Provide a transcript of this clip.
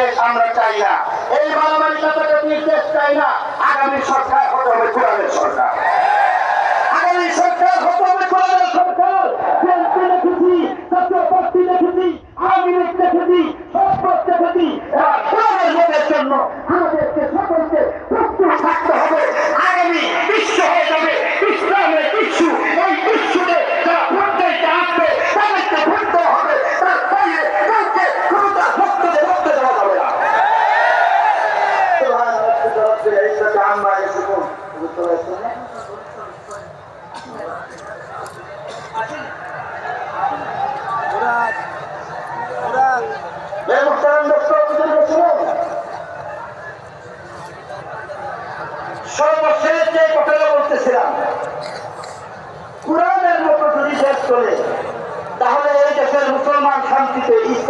দেশ আমরা চাই না, এই মারামারি কাটাকাটির দেশ চাই না। আগামী সরকার হতে হবে কোরআনের সরকার, আগামী সরকার হতে হবে কোরআনের সরকার। বিএনপি দেখেছি, জাতীয় পার্টি দেখেছি, আওয়ামী লীগ দেখেছি, সব দেখেছি। কোরআনের ভোটের জন্য আমাদেরকে সকলকে প্রস্তুত থাকতে হবে। আগামী বিশ্ব হয়ে যাবে ইসলামের বিশ্ব। এই বিশ্বকে যারা ভোট দিতে আসবে তাদেরকে ভোট দেওয়া হবে, তার বাইরে কাউকে ক্ষমতা ভক্ত দেওয়া যাবে না। সর্বশেষ যে কথাটা বলতেছিলাম, কোরআনের মতো যদি দেশ চলে তাহলে এই দেশের মুসলমান শান্তিতে